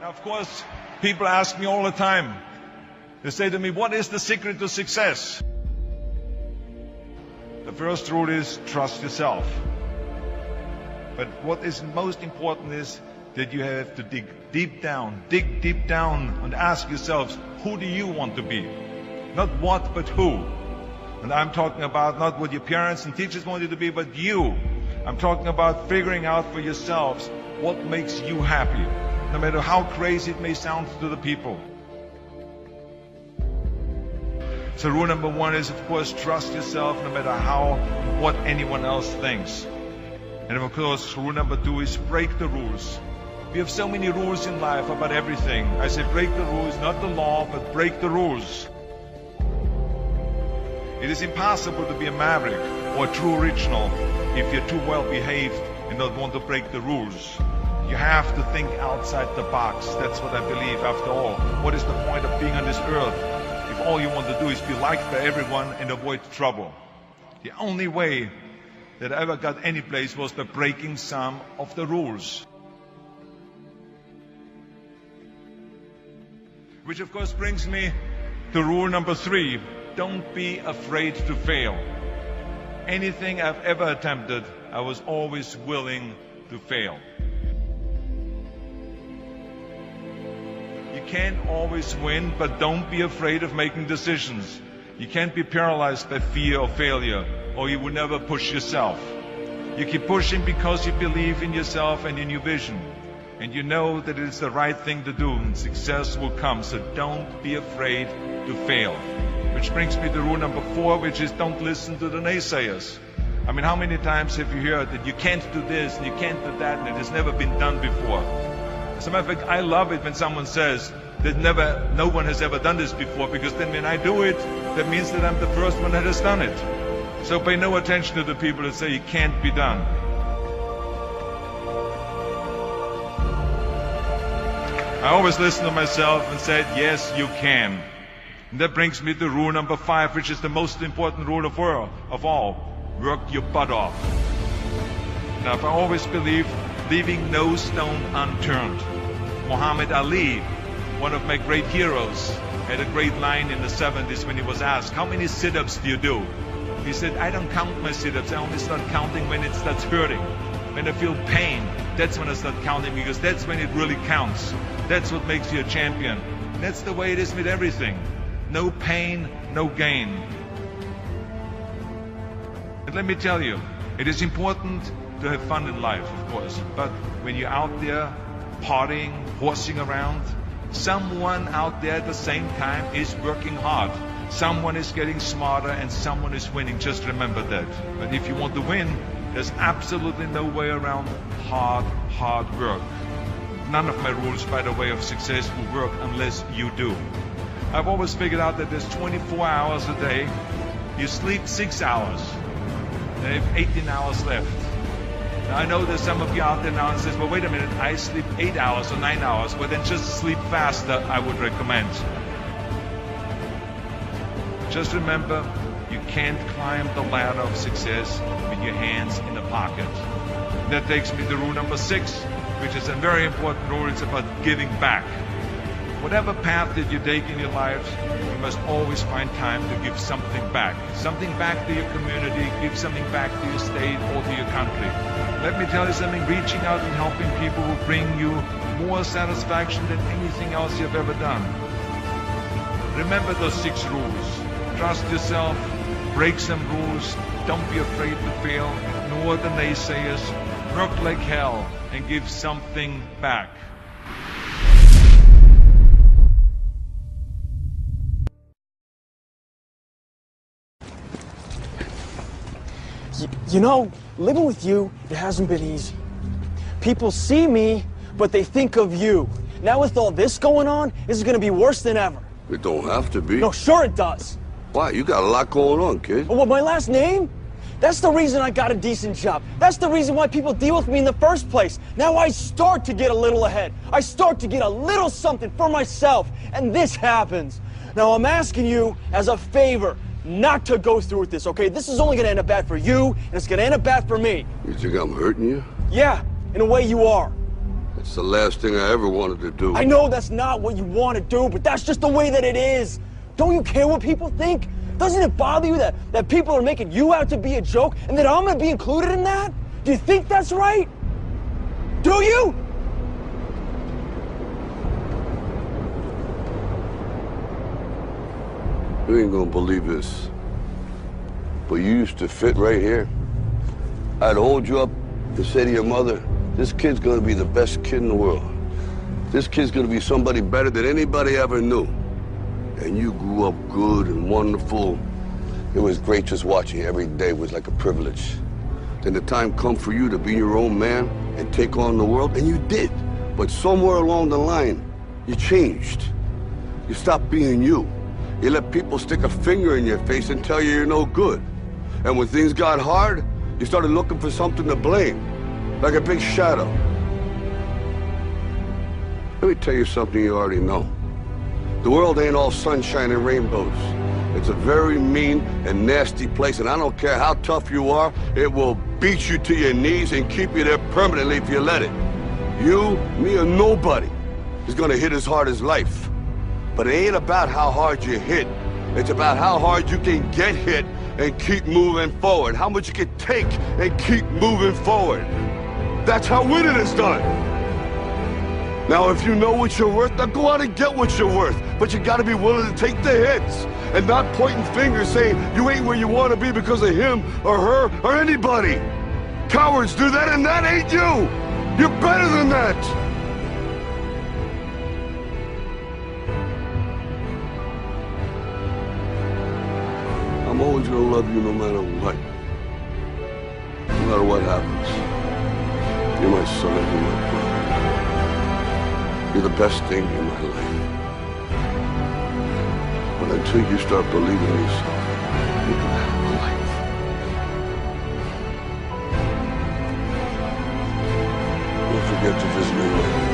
Of course, people ask me all the time. They say to me, what is the secret to success? The first rule is trust yourself. But what is most important is that you have to dig deep down and ask yourselves, who do you want to be? Not what, but who. And I'm talking about not what your parents and teachers want you to be, but you. I'm talking about figuring out for yourselves what makes you happy, no matter how crazy it may sound to the people. So rule number one is, of course, trust yourself no matter what anyone else thinks. And of course, rule number two is break the rules. We have so many rules in life about everything. I say break the rules, not the law, but break the rules. It is impossible to be a maverick or a true original if you're too well behaved and don't want to break the rules. You have to think outside the box. That's what I believe after all. What is the point of being on this earth if all you want to do is be liked by everyone and avoid trouble? The only way that I ever got any place was by breaking some of the rules. Which of course brings me to rule number three. Don't be afraid to fail. Anything I've ever attempted, I was always willing to fail. You can't always win, but don't be afraid of making decisions. You can't be paralyzed by fear of failure, or you will never push yourself. You keep pushing because you believe in yourself and in your vision. And you know that it is the right thing to do, and success will come. So don't be afraid to fail. Which brings me to rule number four, which is don't listen to the naysayers. I mean, how many times have you heard that you can't do this and you can't do that and it has never been done before? As a matter of fact, I love it when someone says that no one has ever done this before, because then when I do it, that means that I'm the first one that has done it. So pay no attention to the people that say it can't be done. I always listen to myself and said, yes, you can. And that brings me to rule number five, which is the most important rule of all. Work your butt off. Now, I've always believed leaving no stone unturned. Muhammad Ali, one of my great heroes, had a great line in the 70s when he was asked, how many sit-ups do you do? He said, I don't count my sit-ups. I only start counting when it starts hurting. When I feel pain, that's when I start counting, because that's when it really counts. That's what makes you a champion. And that's the way it is with everything. No pain, no gain. And let me tell you, it is important to have fun in life, of course. But when you're out there partying, horsing around, someone out there at the same time is working hard. Someone is getting smarter and someone is winning. Just remember that. But if you want to win, there's absolutely no way around hard work. None of my rules, by the way, of success will work unless you do. I've always figured out that there's 24 hours a day. You sleep 6 hours. And you have 18 hours left. Now, I know there's some of you out there now and says, well, wait a minute, I sleep 8 hours or 9 hours. Well, then just sleep faster, I would recommend. Just remember, you can't climb the ladder of success with your hands in the pocket. And that takes me to rule number 6, which is a very important rule. It's about giving back. Whatever path that you take in your life, you must always find time to give something back. Something back to your community, give something back to your state or to your country. Let me tell you something, reaching out and helping people will bring you more satisfaction than anything else you've ever done. Remember those 6 rules. Trust yourself, break some rules, don't be afraid to fail, ignore the naysayers, work like hell, and give something back. You know, living with you, it hasn't been easy. People see me, but they think of you. Now with all this going on, this is gonna be worse than ever. It don't have to be. No, sure it does. Why? You got a lot going on, kid. Oh, what, my last name? That's the reason I got a decent job. That's the reason why people deal with me in the first place. Now I start to get a little ahead. I start to get a little something for myself, and this happens. Now I'm asking you as a favor, not to go through with this, okay? This is only gonna end up bad for you, and it's gonna end up bad for me. You think I'm hurting you? Yeah, in a way you are. It's the last thing I ever wanted to do. I know that's not what you want to do, but that's just the way that it is. Don't you care what people think? Doesn't it bother you that people are making you out to be a joke and that I'm going to be included in that? Do you think that's right? Do you? You ain't gonna believe this, but you used to fit right here. I'd hold you up and say to your mother, this kid's gonna be the best kid in the world. This kid's gonna be somebody better than anybody ever knew. And you grew up good and wonderful. It was great just watching you every day. It was like a privilege. Then the time come for you to be your own man and take on the world, and you did. But somewhere along the line, you changed. You stopped being you. You let people stick a finger in your face and tell you you're no good. And when things got hard, you started looking for something to blame, like a big shadow. Let me tell you something you already know. The world ain't all sunshine and rainbows. It's a very mean and nasty place, and I don't care how tough you are, it will beat you to your knees and keep you there permanently if you let it. You, me, or nobody is gonna hit as hard as life. But it ain't about how hard you hit. It's about how hard you can get hit and keep moving forward. How much you can take and keep moving forward. That's how winning is done. Now, if you know what you're worth, now go out and get what you're worth. But you gotta be willing to take the hits and not pointing fingers saying you ain't where you wanna be because of him or her or anybody. Cowards do that, and that ain't you. You're better than that. I'm always gonna love you no matter what. No matter what happens. You're my son, you're my brother. You're the best thing in my life. But until you start believing in yourself, you can have a life. Don't forget to visit me later.